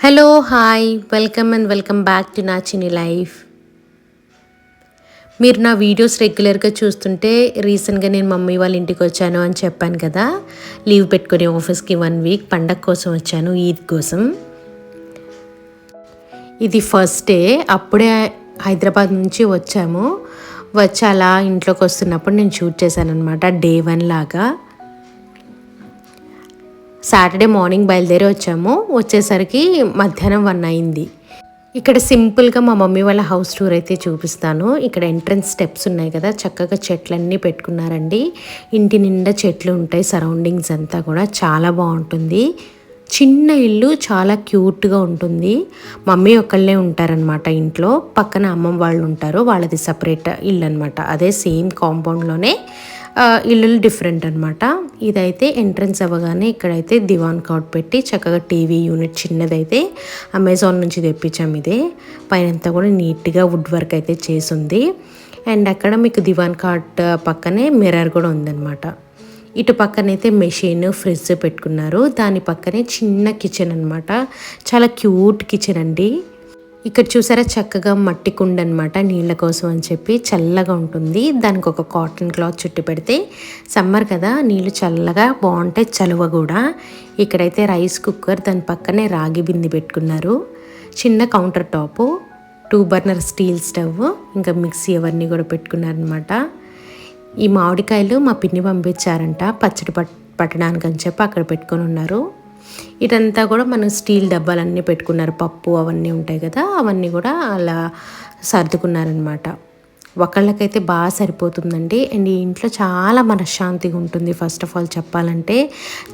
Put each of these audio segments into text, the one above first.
Hello hi welcome back to నా చిన్ని life. మీరు నా వీడియోస్ రెగ్యులర్గా చూస్తుంటే రీసెంట్గా నేను మమ్మీ వాళ్ళ ఇంటికి వచ్చాను అని చెప్పాను కదా. లీవ్ పెట్టుకుని ఆఫీస్కి 1 వీక్ పండగ కోసం వచ్చాను, ఈద్ కోసం. ఇది ఫస్ట్ డే. అప్పుడే హైదరాబాద్ నుంచి వచ్చాము. వచ్చి అలా ఇంట్లోకి వస్తున్నప్పుడు నేను షూట్ చేశాను అనమాట, డే 1 లాగా. సాటర్డే మార్నింగ్ బయలుదేరి వచ్చేసరికి మధ్యాహ్నం 1 అయింది. ఇక్కడ సింపుల్గా మా మమ్మీ వాళ్ళ హౌస్ టూర్ అయితే చూపిస్తాను. ఇక్కడ ఎంట్రన్స్ స్టెప్స్ ఉన్నాయి కదా, చక్కగా చెట్లన్నీ పెట్టుకున్నారండి. ఇంటి నిండా చెట్లు ఉంటాయి, సరౌండింగ్స్ అంతా కూడా చాలా బాగుంటుంది. చిన్న ఇల్లు, చాలా క్యూట్గా ఉంటుంది. మమ్మీ ఒక్కళ్ళే ఉంటారనమాట ఇంట్లో. పక్కన అమ్మమ్మ వాళ్ళు ఉంటారు, వాళ్ళది సపరేట్ ఇల్లు అనమాట. అదే సేమ్ కాంపౌండ్లోనే ఇల్లులు డిఫరెంట్ అనమాట. ఇదైతే ఎంట్రన్స్ అవ్వగానే ఇక్కడైతే దివాన్ కాట్ పెట్టి చక్కగా టీవీ యూనిట్ చిన్నదైతే అమెజాన్ నుంచి తెప్పించాం. ఇదే పైనంతా కూడా నీట్గా వుడ్ వర్క్ అయితే చేసింది. అండ్ అక్కడ మీకు దివాన్ కాట్ పక్కనే మిర్రర్ కూడా ఉందన్నమాట. ఇటు పక్కనైతే మెషిన్, ఫ్రిడ్జ్ పెట్టుకున్నారు. దాని పక్కనే చిన్న కిచెన్ అనమాట. చాలా క్యూట్ కిచెన్ అండి. ఇక్కడ చూసారా, చక్కగా మట్టి కుండ అనమాట, నీళ్ళ కోసం అని చెప్పి చల్లగా ఉంటుంది. దానికి ఒక కాటన్ క్లాత్ చుట్టి పెడితే సమ్మర్ కదా, నీళ్ళు చల్లగా బాగుంటాయి, చలువ కూడా. ఇక్కడైతే రైస్ కుక్కర్, దాని పక్కనే రాగి బింది పెట్టుకున్నారు. చిన్న counter top, 2 burner steel stove, ఇంకా మిక్సీ అవన్నీ కూడా పెట్టుకున్నారనమాట. ఈ మామిడికాయలు మా పిన్ని పంపించారంట పచ్చడి పట్టడానికి అని చెప్పి అక్కడ పెట్టుకొని ఉన్నారు. ఇదంతా కూడా మనం స్టీల్ డబ్బాలన్నీ పెట్టుకున్నారు, పప్పు అవన్నీ ఉంటాయి కదా, అవన్నీ కూడా అలా సర్దుకున్నారనమాట. ఒకళ్ళకైతే బాగా సరిపోతుందండి. అండ్ ఈ ఇంట్లో చాలా మనశ్శాంతిగా ఉంటుంది. ఫస్ట్ ఆఫ్ ఆల్ చెప్పాలంటే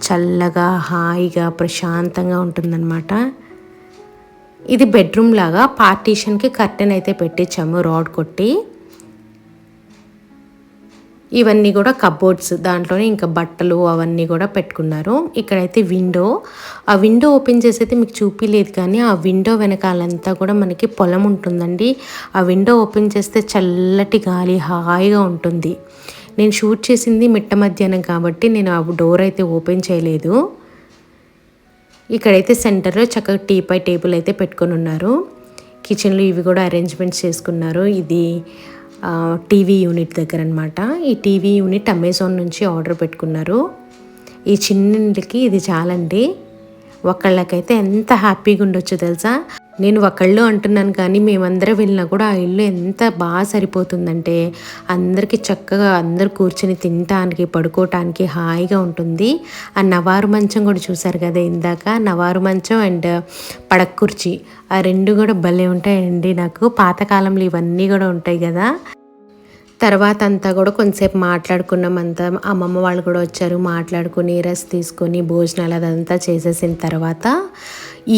చల్లగా, హాయిగా, ప్రశాంతంగా ఉంటుందన్నమాట. ఇది బెడ్రూమ్ లాగా. పార్టీషన్కి కర్టెన్ అయితే పెట్టించాము, రాడ్ కొట్టి. ఇవన్నీ కూడా కబోర్డ్స్, దాంట్లోనే ఇంకా బట్టలు అవన్నీ కూడా పెట్టుకున్నారు. ఇక్కడైతే విండో, ఆ విండో ఓపెన్ చేసి అయితే మీకు చూపించలేదు, కానీ ఆ విండో వెనకాలంతా కూడా మనకి పొలం ఉంటుందండి. ఆ విండో ఓపెన్ చేస్తే చల్లటి గాలి హాయిగా ఉంటుంది. నేను షూట్ చేసింది మిట్ట మధ్యాహ్నం కాబట్టి నేను ఆ డోర్ అయితే ఓపెన్ చేయలేదు. ఇక్కడైతే సెంటర్లో చక్కగా టీపై టేబుల్ అయితే పెట్టుకొని ఉన్నారు. కిచెన్లో ఇవి కూడా అరేంజ్మెంట్స్ చేసుకున్నారు. ఇది టీవీ యూనిట్ దగ్గర అనమాట. ఈ టీవీ యూనిట్ అమెజాన్ నుంచి ఆర్డర్ పెట్టుకున్నారు. ఈ చిన్నింటికి ఇది చాలండి. ఒకళ్ళకైతే ఎంత హ్యాపీగా ఉండొచ్చో తెలుసా. నేను ఒకళ్ళు అంటున్నాను కానీ మేమందరం వెళ్ళినా కూడా ఆ ఇల్లు ఎంత బాగా సరిపోతుందంటే అందరికీ చక్కగా అందరు కూర్చొని తినటానికి, పడుకోవటానికి హాయిగా ఉంటుంది. ఆ నవారు మంచం కూడా చూసారు కదా ఇందాక, నవారు మంచం అండ్ పడక కుర్చీ, ఆ 2 కూడా భలే ఉంటాయండి. నాకు పాతకాలంలో ఇవన్నీ కూడా ఉంటాయి కదా. తర్వాత అంతా కూడా కొంతసేపు మాట్లాడుకున్నాం. అంతా అమ్మమ్మ వాళ్ళు కూడా వచ్చారు, మాట్లాడుకుని రెస్ట్ తీసుకొని భోజనాలు అదంతా చేసేసిన తర్వాత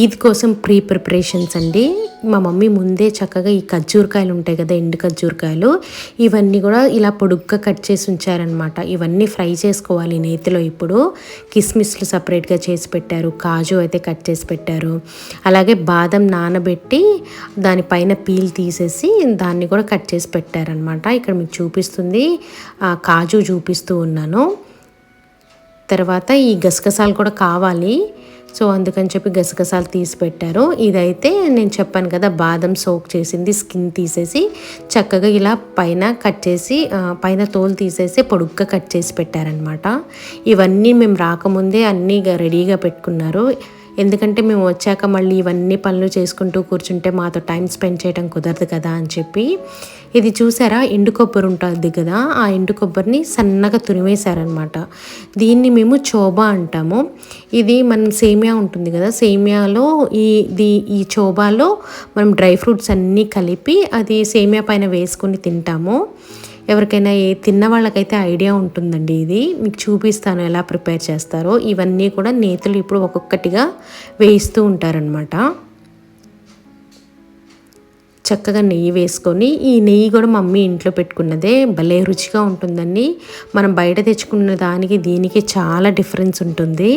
ఈద్ కోసం ప్రిపరేషన్స్ అండి. మా మమ్మీ ముందే చక్కగా ఈ ఖర్జూరకాయలు ఉంటాయి కదా, ఎండు ఖర్జూరకాయలు, ఇవన్నీ కూడా ఇలా పొడుగ్గా కట్ చేసి ఉంచారనమాట. ఇవన్నీ ఫ్రై చేసుకోవాలి నేతిలో. ఇప్పుడు కిస్మిస్లు సపరేట్గా చేసి పెట్టారు, కాజు అయితే కట్ చేసి పెట్టారు. అలాగే బాదం నానబెట్టి దానిపైన పీల్ తీసేసి దాన్ని కూడా కట్ చేసి పెట్టారనమాట. ఇక్కడ మీకు చూపిస్తుంది, కాజు చూపిస్తూ ఉన్నాను. తర్వాత ఈ గసగసాలు కూడా కావాలి, సో అందుకని చెప్పి గసగసాలు తీసి పెట్టారు. ఇదైతే నేను చెప్పాను కదా, బాదం సోక్ చేసింది, స్కిన్ తీసేసి చక్కగా ఇలా పైన కట్ చేసి, పైన తోలు తీసేసి పొడుగ్గా కట్ చేసి పెట్టారనమాట. ఇవన్నీ మేము రాకముందే అన్నీ రెడీగా పెట్టుకున్నారు. ఎందుకంటే మేము వచ్చాక మళ్ళీ ఇవన్నీ పనులు చేసుకుంటూ కూర్చుంటే మాతో టైం స్పెండ్ చేయడం కుదరదు కదా అని చెప్పి. ఇది చూసారా, ఎండు కొబ్బరి ఉంటుంది కదా, ఆ ఎండు కొబ్బరిని సన్నగా తురిమేశారనమాట. దీన్ని మేము చోబా అంటాము. ఇది మనం సేమియా ఉంటుంది కదా, సేమియాలో ఈ చోబాలో మనం డ్రై ఫ్రూట్స్ అన్నీ కలిపి అది సేమియా పైన వేసుకొని తింటాము. ఎవరికైనా తిన్న వాళ్ళకైతే ఐడియా ఉంటుందండి. ఇది మీకు చూపిస్తాను ఎలా ప్రిపేర్ చేస్తారో. ఇవన్నీ కూడా నేతులు ఇప్పుడు ఒక్కొక్కటిగా వేయిస్తూ ఉంటారనమాట. చక్కగా నెయ్యి వేసుకొని, ఈ నెయ్యి కూడా మమ్మీ ఇంట్లో పెట్టుకున్నదే, భలే రుచిగా ఉంటుందండి. మనం బయట తెచ్చుకున్న దానికి దీనికి చాలా డిఫరెన్స్ ఉంటుంది.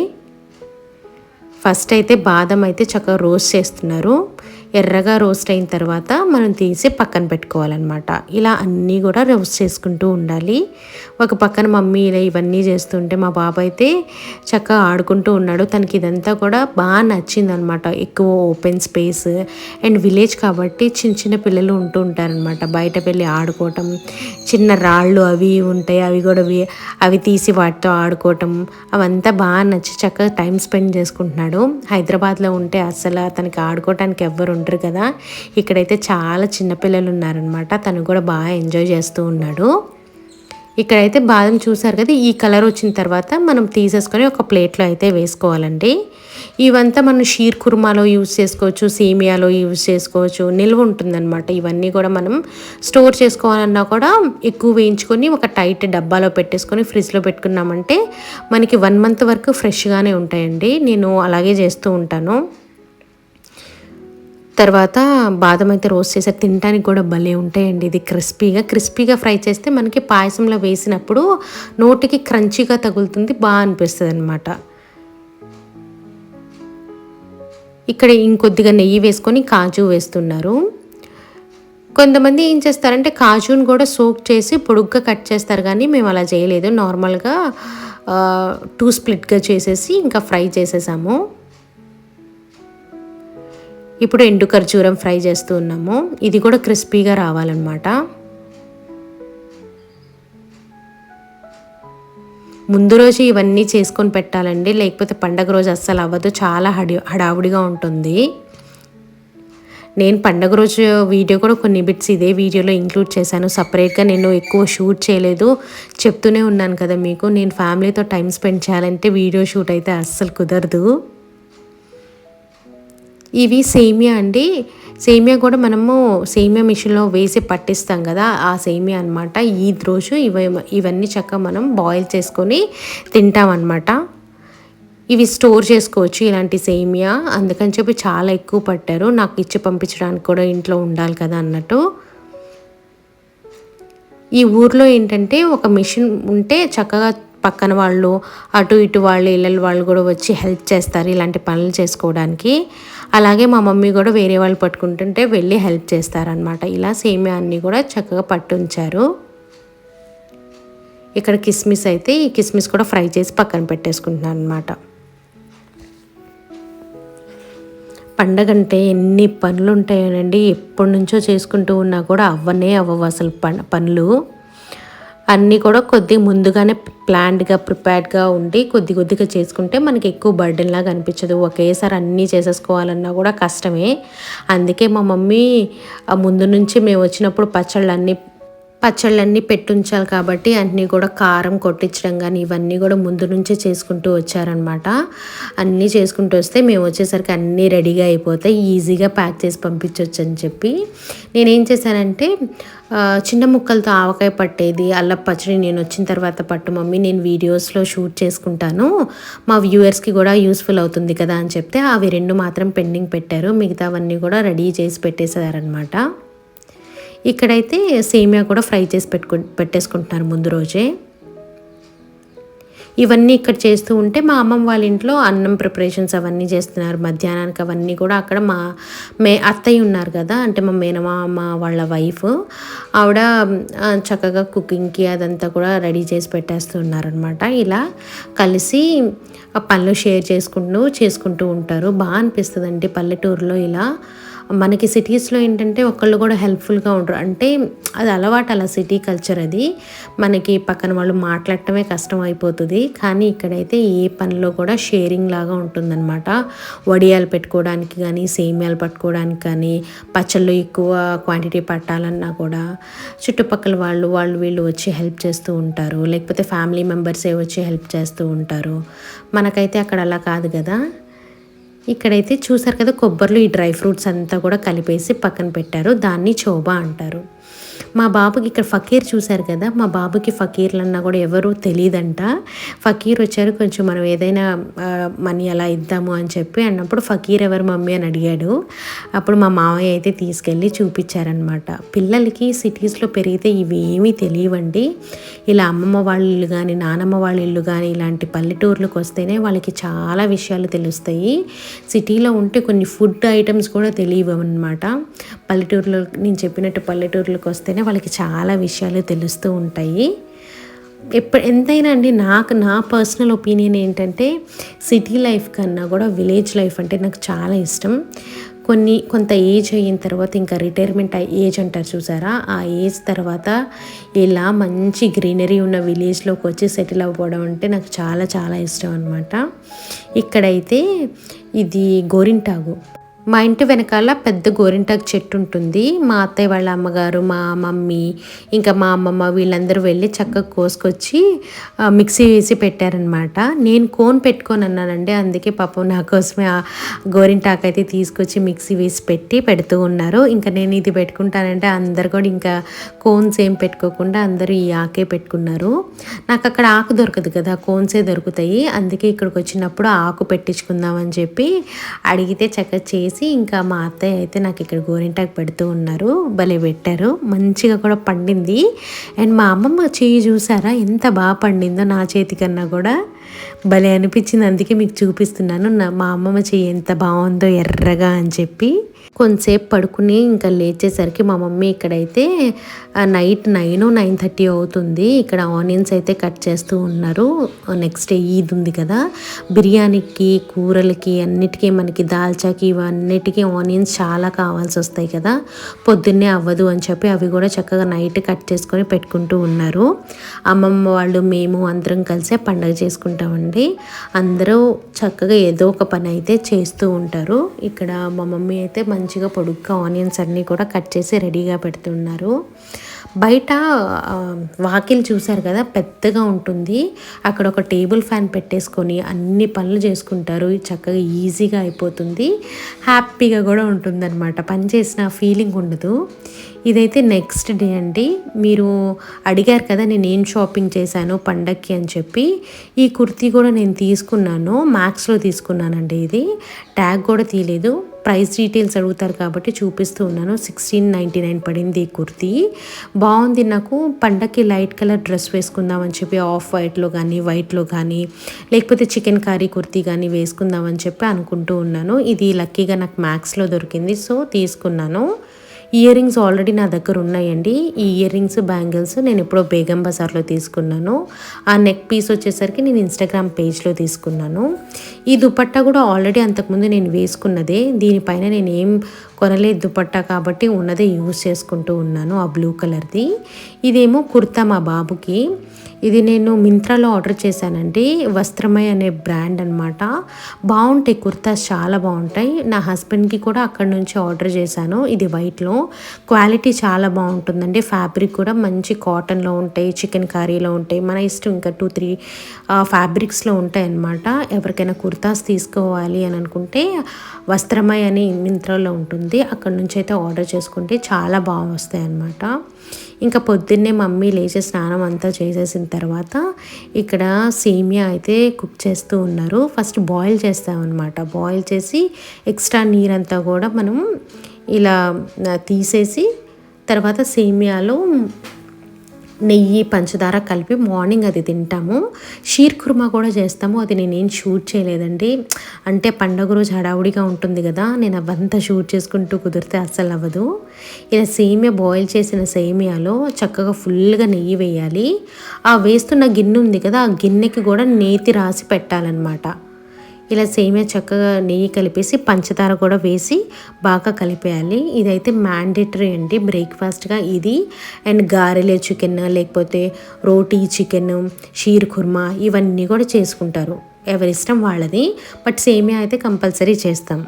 ఫస్ట్ అయితే బాదం అయితే చక్కగా రోస్ట్ చేస్తున్నారు. ఎర్రగా రోస్ట్ అయిన తర్వాత మనం తీసి పక్కన పెట్టుకోవాలన్నమాట. ఇలా అన్నీ కూడా రోస్ట్ చేసుకుంటూ ఉండాలి. ఒక పక్కన మమ్మీ ఇలా ఇవన్నీ చేస్తుంటే మా బాబు అయితే చక్కగా ఆడుకుంటూ ఉన్నాడు. తనకి ఇదంతా కూడా బాగా నచ్చిందనమాట. ఎక్కువ ఓపెన్ స్పేస్ అండ్ విలేజ్ కాబట్టి చిన్న చిన్న పిల్లలు ఉంటూ ఉంటారనమాట. బయట వెళ్ళి ఆడుకోవటం, చిన్న రాళ్ళు అవి ఉంటాయి, అవి తీసి వాటితో ఆడుకోవటం అవంతా బాగా నచ్చి చక్కగా టైం స్పెండ్ చేసుకుంటున్నాడు. హైదరాబాద్లో ఉంటే అసలు తనకి ఆడుకోవటానికి ఎవ్వరు ఉండరు కదా, ఇక్కడైతే చాలా చిన్నపిల్లలు ఉన్నారనమాట. తను కూడా బాగా ఎంజాయ్ చేస్తూ ఉన్నాడు. ఇక్కడైతే బాదం చూసారు కదా, ఈ కలర్ వచ్చిన తర్వాత మనం తీసేసుకొని ఒక ప్లేట్లో అయితే వేసుకోవాలండి. ఇవంతా మనం షీర్ కుర్మాలో యూజ్ చేసుకోవచ్చు, సేమియాలో యూజ్ చేసుకోవచ్చు, నిల్వ ఉంటుందన్నమాట. ఇవన్నీ కూడా మనం స్టోర్ చేసుకోవాలన్నా కూడా ఎక్కువ వేయించుకొని ఒక టైట్ డబ్బాలో పెట్టేసుకొని ఫ్రిడ్జ్లో పెట్టుకున్నామంటే మనకి 1 మంత్ వరకు ఫ్రెష్గానే ఉంటాయండి. నేను అలాగే చేస్తూ ఉంటాను. తర్వాత బాదం అయితే రోస్ట్ చేసాక తినడానికి కూడా భలే ఉంటాయండి. ఇది క్రిస్పీగా ఫ్రై చేస్తే మనకి పాయసంలో వేసినప్పుడు నోటికి క్రంచీగా తగులుతుంది, బాగా అనిపిస్తుంది అనమాట. ఇక్కడ ఇంకొద్దిగా నెయ్యి వేసుకొని కాజు వేస్తున్నారు. కొంతమంది ఏం చేస్తారంటే కాజును కూడా సోక్ చేసి పొడుగ్గా కట్ చేస్తారు, కానీ మేము అలా చేయలేదు. నార్మల్గా 2 స్ప్లిట్గా చేసేసి ఇంకా ఫ్రై చేసేసాము. ఇప్పుడు ఎండు ఖర్జూరం ఫ్రై చేస్తూ ఉన్నాము. ఇది కూడా క్రిస్పీగా రావాలన్నమాట. ముందు రోజు ఇవన్నీ చేసుకొని పెట్టాలండి, లేకపోతే పండగ రోజు అస్సలు అవ్వదు, చాలా హడావుడిగా ఉంటుంది. నేను పండగ రోజు వీడియో కూడా కొన్ని బిట్స్ ఇదే వీడియోలో ఇంక్లూడ్ చేశాను. సపరేట్గా నేను ఎక్కువ షూట్ చేయలేదు, చెప్తూనే ఉన్నాను కదా మీకు. నేను ఫ్యామిలీతో టైం స్పెండ్ చేయాలంటే వీడియో షూట్ అయితే అస్సలు కుదరదు. ఇవి సేమియా అండి. సేమియా కూడా మనము సేమియా మిషన్లో వేసి పట్టిస్తాం కదా, ఆ సేమియా అనమాట. ఈద్ రోజు ఇవన్నీ చక్కగా మనం బాయిల్ చేసుకొని తింటామన్నమాట. ఇవి స్టోర్ చేసుకోవచ్చు ఇలాంటి సేమియా, అందుకని చెప్పి చాలా ఎక్కువ పట్టారు. నాకు ఇచ్చి పంపించడానికి కూడా ఇంట్లో ఉండాలి కదా అన్నట్టు. ఈ ఊర్లో ఏంటంటే ఒక మిషన్ ఉంటే చక్కగా పక్కన వాళ్ళు, అటు ఇటు వాళ్ళు, ఇళ్ళ వాళ్ళు కూడా వచ్చి హెల్ప్ చేస్తారు ఇలాంటి పనులు చేసుకోవడానికి. అలాగే మా మమ్మీ కూడా వేరే వాళ్ళు పట్టుకుంటుంటే వెళ్ళి హెల్ప్ చేస్తారనమాట. ఇలా సేమియా అన్నీ కూడా చక్కగా పట్టుంచారు. ఇక్కడ కిస్మిస్ అయితే ఈ కిస్మిస్ కూడా ఫ్రై చేసి పక్కన పెట్టేసుకుంటున్నాను అనమాట. పండగ అంటే ఎన్ని పనులు ఉంటాయోనండి, ఎప్పటి నుంచో చేసుకుంటూ ఉన్నా కూడా అవ్వవు అసలు పనులు అన్నీ కూడా కొద్దిగా ముందుగానే ప్రిపేర్డ్గా ఉండి కొద్దిగా చేసుకుంటే మనకి ఎక్కువ బర్డెన్ లాగా అనిపించదు. ఒకేసారి అన్నీ చేసేసుకోవాలన్నా కూడా కష్టమే. అందుకే మా మమ్మీ ముందు నుంచి మేము వచ్చినప్పుడు పచ్చళ్ళన్నీ పెట్టుంచాలి కాబట్టి అన్నీ కూడా కారం కొట్టించడం కానీ ఇవన్నీ కూడా ముందు నుంచే చేసుకుంటూ వచ్చారనమాట. అన్నీ చేసుకుంటూ వస్తే మేము వచ్చేసరికి అన్నీ రెడీగా అయిపోతాయి, ఈజీగా ప్యాక్ చేసి పంపించవచ్చు అని చెప్పి నేనేం చేశానంటే చిన్న ముక్కలతో ఆవకాయ పట్టేది, అల్లం పచ్చడి నేను వచ్చిన తర్వాత పట్టు మమ్మీ, నేను వీడియోస్లో షూట్ చేసుకుంటాను, మా వ్యూవర్స్కి కూడా యూస్ఫుల్ అవుతుంది కదా అని చెప్తే అవి 2 మాత్రం పెండింగ్ పెట్టారు. మిగతావన్నీ కూడా రెడీ చేసి పెట్టేశారనమాట. ఇక్కడైతే సేమియా కూడా ఫ్రై చేసి పెట్టేసుకుంటున్నారు ముందు రోజే. ఇవన్నీ ఇక్కడ చేస్తూ ఉంటే మా అమ్మమ్మ వాళ్ళ ఇంట్లో అన్నం ప్రిపరేషన్స్ అవన్నీ చేస్తున్నారు మధ్యాహ్నానికి. అవన్నీ కూడా అక్కడ మా అత్తయ్య ఉన్నారు కదా, అంటే మా మేనమామ వాళ్ళ వైఫ్, ఆవిడ చక్కగా కుకింగ్కి అదంతా కూడా రెడీ చేసి పెట్టేస్తున్నారనమాట. ఇలా కలిసి పనులు షేర్ చేసుకుంటూ ఉంటారు. బాగా అనిపిస్తుందండి పల్లెటూరులో ఇలా. మనకి సిటీస్లో ఏంటంటే ఒకళ్ళు కూడా హెల్ప్ఫుల్గా ఉండరు, అంటే అది అలవాటు, అలా సిటీ కల్చర్ అది. మనకి పక్కన వాళ్ళు మాట్లాడటమే కష్టం అయిపోతుంది. కానీ ఇక్కడైతే ఏ పనిలో కూడా షేరింగ్ లాగా ఉంటుందన్నమాట. వడియాలు పెట్టుకోవడానికి కానీ, సేమియాలు పట్టుకోవడానికి కానీ, పచ్చళ్ళు ఎక్కువ క్వాంటిటీ పట్టాలన్నా కూడా చుట్టుపక్కల వాళ్ళు వీళ్ళు వచ్చి హెల్ప్ చేస్తూ ఉంటారు, లేకపోతే ఫ్యామిలీ మెంబర్సే వచ్చి హెల్ప్ చేస్తూ ఉంటారు. మనకైతే అక్కడ అలా కాదు కదా. ఇక్కడైతే చూసారు కదా, కొబ్బరిలో ఈ డ్రై ఫ్రూట్స్ అంతా కూడా కలిపేసి పక్కన పెట్టారు. దాన్ని చోబా అంటారు. మా బాబుకి ఇక్కడ ఫకీర్ చూశారు కదా, మా బాబుకి ఫకీర్లన్నా కూడా ఎవరు తెలియదంట. ఫకీర్ వచ్చారు, కొంచెం మనం ఏదైనా మనీ అలా ఇద్దాము అని చెప్పి అన్నప్పుడు ఫకీర్ ఎవరు మమ్మీ అని అడిగాడు. అప్పుడు మా మామయ్య అయితే తీసుకెళ్ళి చూపించారనమాట. పిల్లలకి సిటీస్లో పెరిగితే ఇవేమీ తెలియవండి. ఇలా అమ్మమ్మ వాళ్ళ ఇల్లు కానీ, నానమ్మ వాళ్ళ ఇల్లు కానీ, ఇలాంటి పల్లెటూర్లకు వస్తేనే వాళ్ళకి చాలా విషయాలు తెలుస్తాయి. సిటీలో ఉంటే కొన్ని ఫుడ్ ఐటమ్స్ కూడా తెలియవు అనమాట. పల్లెటూరులో నేను చెప్పినట్టు పల్లెటూరులోకి వస్తేనే వాళ్ళకి చాలా విషయాలు తెలుస్తూ ఉంటాయి. ఎంతైనా అండి నా పర్సనల్ ఒపీనియన్ ఏంటంటే సిటీ లైఫ్ కన్నా కూడా విలేజ్ లైఫ్ అంటే నాకు చాలా ఇష్టం. కొంత ఏజ్ అయిన తర్వాత ఇంకా రిటైర్మెంట్ ఏజ్ అంటారు చూసారా, ఆ ఏజ్ తర్వాత ఇలా మంచి గ్రీనరీ ఉన్న విలేజ్లోకి వచ్చి సెటిల్ అవ్వడం అంటే నాకు చాలా చాలా ఇష్టం అనమాట. ఇక్కడైతే ఇది గోరింటాకు. మా ఇంటి వెనకాల పెద్ద గోరింటాకు చెట్టు ఉంటుంది. మా అత్తయ్య వాళ్ళ అమ్మగారు, మా మమ్మీ, ఇంకా మా అమ్మమ్మ వీళ్ళందరూ వెళ్ళి చక్కగా కోసుకొచ్చి మిక్సీ వేసి పెట్టారనమాట. నేను కోన్ పెట్టుకొని అన్నానండి, అందుకే పాపం నా కోసమే ఆ గోరింటాకు అయితే తీసుకొచ్చి మిక్సీ వేసి పెడుతూ ఉన్నారు. ఇంకా నేను ఇది పెట్టుకుంటానంటే అందరు కూడా ఇంకా కోన్స్ ఏం పెట్టుకోకుండా అందరూ ఈ ఆకే పెట్టుకున్నారు. నాకు అక్కడ ఆకు దొరకదు కదా, కోన్సే దొరుకుతాయి. అందుకే ఇక్కడికి వచ్చినప్పుడు ఆకు పెట్టించుకుందామని చెప్పి అడిగితే చక్కగా చేసి ఇంకా మా అత్తయ్య అయితే నాకు ఇక్కడ గోరింటాకు పెడుతూ ఉన్నారు. భలే పెట్టారు, మంచిగా కూడా పండింది. అండ్ మా అమ్మమ్మ చేయి చూసారా ఎంత బాగా పండిందో, నా చేతి కన్నా కూడా భలే అనిపించింది. అందుకే మీకు చూపిస్తున్నాను మా అమ్మమ్మ చేయి ఎంత బాగుందో ఎర్రగా అని చెప్పి. కొంతసేపు పడుకుని ఇంకా లేచేసరికి మా మమ్మీ ఇక్కడైతే నైట్ 9:30 అవుతుంది. ఇక్కడ ఆనియన్స్ అయితే కట్ చేస్తూ ఉన్నారు. నెక్స్ట్ డే ఈద్ ఉంది కదా, బిర్యానీకి, కూరలకి అన్నిటికీ మనకి దాల్చాకి ఇవన్నిటికీ ఆనియన్స్ చాలా కావాల్సి వస్తాయి కదా, పొద్దున్నే అవ్వదు అని చెప్పి అవి కూడా చక్కగా నైట్ కట్ చేసుకొని పెట్టుకుంటూ ఉన్నారు. అమ్మమ్మ వాళ్ళు మేము అందరం కలిసే పండగ చేసుకుంటామండి. అందరూ చక్కగా ఏదో ఒక పని అయితే చేస్తూ ఉంటారు. ఇక్కడ మా మమ్మీ అయితే మంచిగా పొడుగ్గా ఆనియన్స్ అన్నీ కూడా కట్ చేసి రెడీగా పెడుతున్నారు. బయట వాకిలి చూసారు కదా పెద్దగా ఉంటుంది, అక్కడ ఒక టేబుల్ ఫ్యాన్ పెట్టేసుకొని అన్ని పనులు చేసుకుంటారు. చక్కగా ఈజీగా అయిపోతుంది, హ్యాపీగా కూడా ఉంటుందన్నమాట. పని చేసిన ఫీలింగ్ ఉండదు. ఇదైతే నెక్స్ట్ డే అండి. మీరు అడిగారు కదా నేను ఏం షాపింగ్ చేశాను పండక్కి అని చెప్పి, ఈ కుర్తీ కూడా నేను తీసుకున్నాను, మ్యాక్స్లో తీసుకున్నానండి. ఇది ట్యాగ్ కూడా తీయలేదు, ప్రైస్ డీటెయిల్స్ అడుగుతారు కాబట్టి చూపిస్తూ ఉన్నాను. 1699 పడింది ఈ కుర్తీ. బాగుంది. నాకు పండక్కి లైట్ కలర్ డ్రెస్ వేసుకుందామని చెప్పి ఆఫ్ వైట్లో కానీ వైట్లో కానీ లేకపోతే చికెన్ కర్రీ కుర్తీ కానీ వేసుకుందామని చెప్పి అనుకుంటూ ఉన్నాను. ఇది లక్కీగా నాకు మ్యాక్స్లో దొరికింది, సో తీసుకున్నాను. ఇయర్ రింగ్స్ ఆల్రెడీ నా దగ్గర ఉన్నాయండి. ఈ ఇయర్ రింగ్స్ బ్యాంగిల్స్ నేను ఎప్పుడో బేగం బజార్లో తీసుకున్నాను. ఆ నెక్ పీస్ వచ్చేసరికి నేను ఇన్స్టాగ్రామ్ పేజ్లో తీసుకున్నాను. ఈ దుపట్టా కూడా ఆల్రెడీ అంతకుముందు నేను వేసుకున్నదే, దీనిపైన నేను ఏం కొనలేదు దుపట్టా కాబట్టి ఉన్నదే యూజ్ చేసుకుంటూ ఉన్నాను, ఆ బ్లూ కలర్ది. ఇదేమో కుర్తా మా బాబుకి. ఇది నేను మింత్రాలో ఆర్డర్ చేశానండి, వస్త్రమయ అనే బ్రాండ్ అనమాట. బాగుంటాయి కుర్తాస్, చాలా బాగుంటాయి. నా హస్బెండ్కి కూడా అక్కడ నుంచి ఆర్డర్ చేశాను. ఇది వైట్లో, క్వాలిటీ చాలా బాగుంటుందండి. ఫ్యాబ్రిక్ కూడా మంచి కాటన్లో ఉంటాయి, చికెన్ కర్రీలో ఉంటాయి, మన ఇష్టం ఇంకా 2-3 ఫ్యాబ్రిక్స్లో ఉంటాయి అన్నమాట. ఎవరికైనా కుర్తాస్ తీసుకోవాలి అని అనుకుంటే వస్త్రమయ అని మింత్రాలో ఉంటుంది, అక్కడ నుంచి అయితే ఆర్డర్ చేసుకుంటే చాలా బాగా వస్తాయి అన్నమాట. ఇంకా పొద్దున్నే మమ్మీ లేచి స్నానం అంతా చేసేసిన తర్వాత ఇక్కడ సేమియా అయితే కుక్ చేస్తూ ఉన్నారు. ఫస్ట్ బాయిల్ చేస్తామన్నమాట. బాయిల్ చేసి ఎక్స్ట్రా నీరంతా కూడా మనం ఇలా తీసేసి తర్వాత సేమియాలో నెయ్యి పంచదార కలిపి మార్నింగ్ అది తింటాము. షీర్ కుర్మా కూడా చేస్తాము, అది నేనేం షూట్ చేయలేదండి. అంటే పండగ రోజు హడావుడిగా ఉంటుంది కదా, నేను అవంతా షూట్ చేసుకుంటూ కుదిరితే అస్సలు అవ్వదు. ఇలా సేమియా బాయిల్ చేసిన సేమియాలో చక్కగా ఫుల్గా నెయ్యి వేయాలి. ఆ వేస్తున్న గిన్నె ఉంది కదా, ఆ గిన్నెకి కూడా నేతి రాసి పెట్టాలన్నమాట. ఇలా సేమియా చక్కగా నెయ్యి కలిపేసి పంచదార కూడా వేసి బాగా కలిపేయాలి. ఇదైతే మ్యాండేటరీ అండి బ్రేక్ఫాస్ట్గా ఇది. అండ్ గారెలే చికెన్ లేకపోతే రోటీ చికెన్, షీర్ కుర్మా ఇవన్నీ కూడా చేసుకుంటారు, ఎవరిష్టం వాళ్ళది. బట్ సేమియా అయితే కంపల్సరీ చేస్తాం.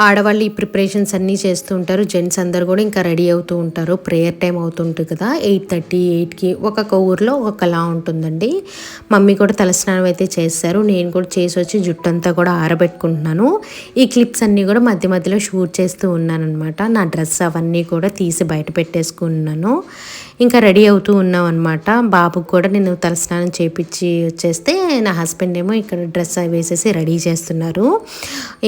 ఆడవాళ్ళు ఈ ప్రిపరేషన్స్ అన్నీ చేస్తూ ఉంటారు, జెంట్స్ అందరు కూడా ఇంకా రెడీ అవుతూ ఉంటారు. ప్రేయర్ టైం అవుతుంటుంది కదా, 8:30, 8కి ఒక్కొక్క ఊర్లో ఒక్కొక్కలా ఉంటుందండి. మమ్మీ కూడా తలస్నానం అయితే చేస్తారు, నేను కూడా చేసి వచ్చి జుట్టంతా కూడా ఆరబెట్టుకుంటున్నాను. ఈ క్లిప్స్ అన్నీ కూడా మధ్య మధ్యలో షూట్ చేస్తూ ఉన్నాను అనమాట. నా డ్రెస్ అవన్నీ కూడా తీసి బయట పెట్టేసుకున్నాను. ఇంకా రెడీ అవుతూ ఉన్నాం అనమాట. బాబుకి కూడా నేను తలస్నానం చేపించి వచ్చేస్తే నా హస్బెండ్ ఏమో ఇక్కడ డ్రెస్ వేసేసి రెడీ చేస్తున్నారు.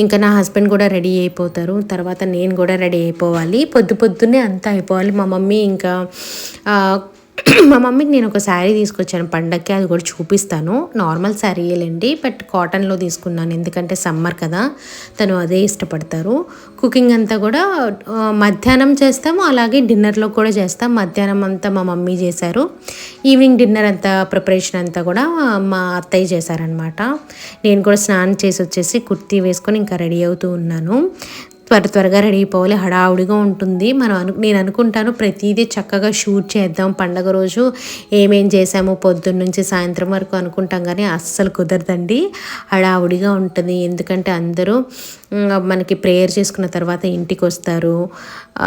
ఇంకా నా హస్బెండ్ కూడా రెడీ అయిపోతారు, తర్వాత నేను కూడా రెడీ అయిపోవాలి. పొద్దున్నే అంతా అయిపోవాలి. మా మమ్మీ ఇంకా మా మమ్మీకి నేను ఒక శారీ తీసుకొచ్చాను పండగకి, అది కూడా చూపిస్తాను. నార్మల్ శారీయేలేండి, బట్ కాటన్లో తీసుకున్నాను ఎందుకంటే సమ్మర్ కదా, తను అదే ఇష్టపడతారు. కుకింగ్ అంతా కూడా మధ్యాహ్నం చేస్తాము, అలాగే డిన్నర్లో కూడా చేస్తాం. మధ్యాహ్నం అంతా మా మమ్మీ చేశారు, ఈవినింగ్ డిన్నర్ అంతా ప్రిపరేషన్ అంతా కూడా మా అత్తయ్య చేశారనమాట. నేను కూడా స్నానం చేసి వచ్చేసి కుర్తీ వేసుకొని ఇంకా రెడీ అవుతూ ఉన్నాను. త్వరగా రెడీ అయిపోవాలి, హడావుడిగా ఉంటుంది. నేను అనుకుంటాను ప్రతిదీ చక్కగా షూట్ చేద్దాం పండగ రోజు, ఏమేం చేసాము పొద్దున్న నుంచి సాయంత్రం వరకు అనుకుంటాం, కానీ అస్సలు కుదరదండి, హడావుడిగా ఉంటుంది. ఎందుకంటే అందరూ మనకి ప్రేయర్ చేసుకున్న తర్వాత ఇంటికి వస్తారు,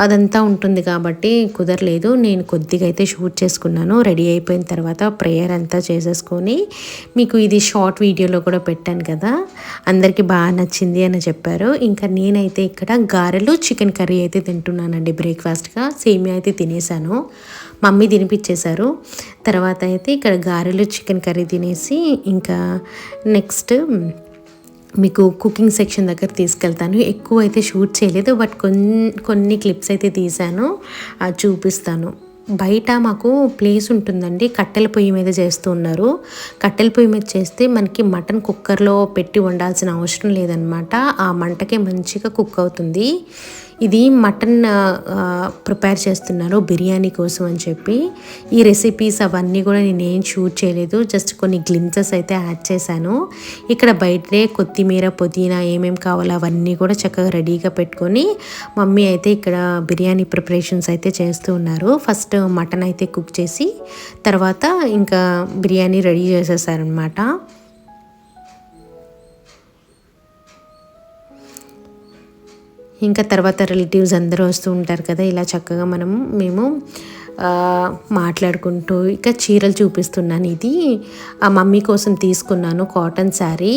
అదంతా ఉంటుంది కాబట్టి కుదరలేదు. నేను కొద్దిగా అయితే షూట్ చేసుకున్నాను. రెడీ అయిపోయిన తర్వాత ప్రేయర్ అంతా చేసేసుకొని మీకు ఇది షార్ట్ వీడియోలో కూడా పెట్టాను కదా, అందరికీ బాగా నచ్చింది అని చెప్పారు. ఇంకా నేనైతే ఇక్కడ గారెలు చికెన్ కర్రీ అయితే తింటున్నానండి బ్రేక్ఫాస్ట్గా. సేమియా అయితే తినేసాను, మమ్మీ తినిపించేశారు. తర్వాత అయితే ఇక్కడ గారెలు చికెన్ కర్రీ తినేసి ఇంకా నెక్స్ట్ మీకు కుకింగ్ సెక్షన్ దగ్గర తీసుకెళ్తాను. ఎక్కువ అయితే షూట్ చేయలేదు, బట్ కొన్ని క్లిప్స్ అయితే తీసాను, అది చూపిస్తాను. బయట మాకు ప్లేస్ ఉంటుందండి, కట్టెల పొయ్యి మీద చేస్తూ ఉన్నారు. కట్టెల పొయ్యి మీద చేస్తే మనకి మటన్ కుక్కర్లో పెట్టి వండాల్సిన అవసరం లేదనమాట, ఆ మంటకే మంచిగా కుక్ అవుతుంది. ఇది మటన్ ప్రిపేర్ చేస్తున్నారు బిర్యానీ కోసం అని చెప్పి. ఈ రెసిపీస్ అవన్నీ కూడా నేనేం షూట్ చేయలేదు, జస్ట్ కొన్ని గ్లిమ్సెస్ అయితే యాడ్ చేశాను. ఇక్కడ బయటే కొత్తిమీర పుదీనా ఏమేమి కావాలో అవన్నీ కూడా చక్కగా రెడీగా పెట్టుకొని మమ్మీ అయితే ఇక్కడ బిర్యానీ ప్రిపరేషన్స్ అయితే చేస్తూ ఉన్నారు. ఫస్ట్ మటన్ అయితే కుక్ చేసి తర్వాత ఇంకా బిర్యానీ రెడీ చేసేసారనమాట. ఇంకా తర్వాత రిలేటివ్స్ అందరూ వస్తూ ఉంటారు కదా, ఇలా చక్కగా మేము మాట్లాడుకుంటూ ఇక చీరలు చూపిస్తున్నాను. ఇది ఆ మమ్మీ కోసం తీసుకున్నాను కాటన్ శారీ,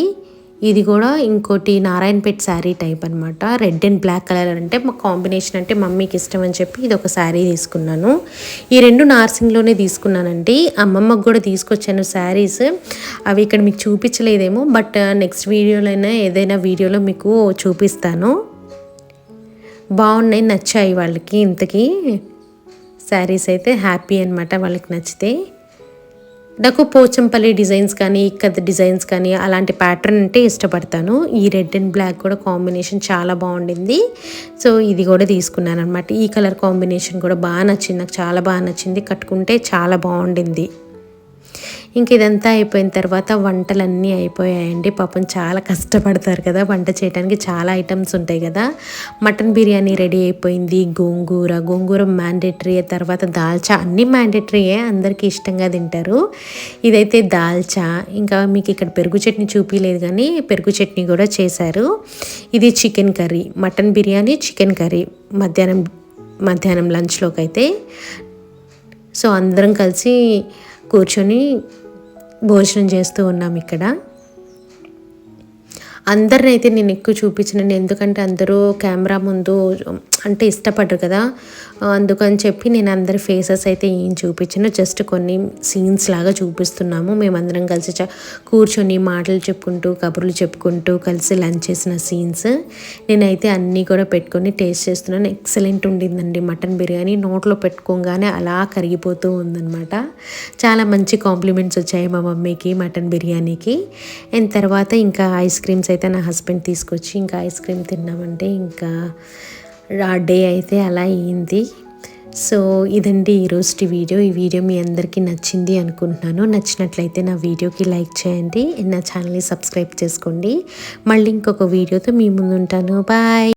ఇది కూడా ఇంకోటి నారాయణపేట్ శారీ టైప్ అనమాట, రెడ్ అండ్ బ్లాక్ కలర్ అంటే మా కాంబినేషన్ అంటే మమ్మీకి ఇష్టం అని చెప్పి ఇది ఒక శారీ తీసుకున్నాను. ఈ రెండు నార్సింగ్లోనే తీసుకున్నానండి, అమ్మమ్మకు కూడా తీసుకొచ్చాను శారీస్, అవి ఇక్కడ మీకు చూపించలేదేమో, బట్ నెక్స్ట్ వీడియోలో ఏదైనా వీడియోలో మీకు చూపిస్తాను. బాగున్నాయి, నచ్చాయి వాళ్ళకి. ఇంతకీ శారీస్ అయితే హ్యాపీ అనమాట వాళ్ళకి నచ్చితే. నాకు పోచంపల్లి డిజైన్స్ కానీ ఇక్కత్ డిజైన్స్ కానీ అలాంటి ప్యాటర్న్ అంటే ఇష్టపడతాను. ఈ రెడ్ అండ్ బ్లాక్ కూడా కాంబినేషన్ చాలా బాగుండింది, సో ఇది కూడా తీసుకున్నాను అనమాట. ఈ కలర్ కాంబినేషన్ కూడా బాగా నచ్చింది, నాకు చాలా బాగా నచ్చింది, కట్టుకుంటే చాలా బాగుండింది. ఇంక ఇదంతా అయిపోయిన తర్వాత వంటలన్నీ అయిపోయాయండి. పాపం చాలా కష్టపడతారు కదా వంట చేయడానికి, చాలా ఐటమ్స్ ఉంటాయి కదా. మటన్ బిర్యానీ రెడీ అయిపోయింది, గోంగూర మ్యాండేటరీ, తర్వాత దాల్చా అన్నీ మ్యాండేటరీయే, అందరికీ ఇష్టంగా తింటారు. ఇదైతే దాల్చా. ఇంకా మీకు ఇక్కడ పెరుగు చట్నీ చూపించలేదు కానీ పెరుగు చట్నీ కూడా చేశారు. ఇది chicken curry, mutton biryani chicken curry మధ్యాహ్నం లంచ్లోకి అయితే. సో అందరం కలిసి కూర్చొని భోజనం చేస్తూ ఉన్నాం ఇక్కడ. అందరిని అయితే నేను ఎక్కువ చూపించినాను, ఎందుకంటే అందరూ కెమెరా ముందు అంటే ఇష్టపడరు కదా, అందుకని చెప్పి నేను అందరి ఫేసెస్ అయితే ఏం చూపించాను, జస్ట్ కొన్ని సీన్స్ లాగా చూపిస్తున్నాము. మేమందరం కలిసి కూర్చొని మాటలు చెప్పుకుంటూ కబుర్లు చెప్పుకుంటూ కలిసి లంచ్ చేసిన సీన్స్ నేనైతే అన్నీ కూడా పెట్టుకొని టేస్ట్ చేస్తున్నాను. ఎక్సలెంట్ ఉండిందండి మటన్ బిర్యానీ, నోట్లో పెట్టుకోగానే అలా కరిగిపోతూ ఉందన్నమాట. చాలా మంచి కాంప్లిమెంట్స్ వచ్చాయి మా మమ్మీకి మటన్ బిర్యానీకి. అండ్ తర్వాత ఇంకా ఐస్ క్రీమ్స్ అయితే నా హస్బెండ్ తీసుకొచ్చి ఇంకా ఐస్ క్రీమ్ తిన్నామంటే ఇంకా ఆ డే అయితే అలా అయ్యింది. సో ఇదండి ఈరోజు వీడియో. ఈ వీడియో మీ అందరికీ నచ్చింది అనుకుంటున్నాను. నచ్చినట్లయితే నా వీడియోకి లైక్ చేయండి, నా ఛానల్ని సబ్స్క్రైబ్ చేసుకోండి. మళ్ళీ ఇంకొక వీడియోతో మీ ముందు ఉంటాను. బాయ్.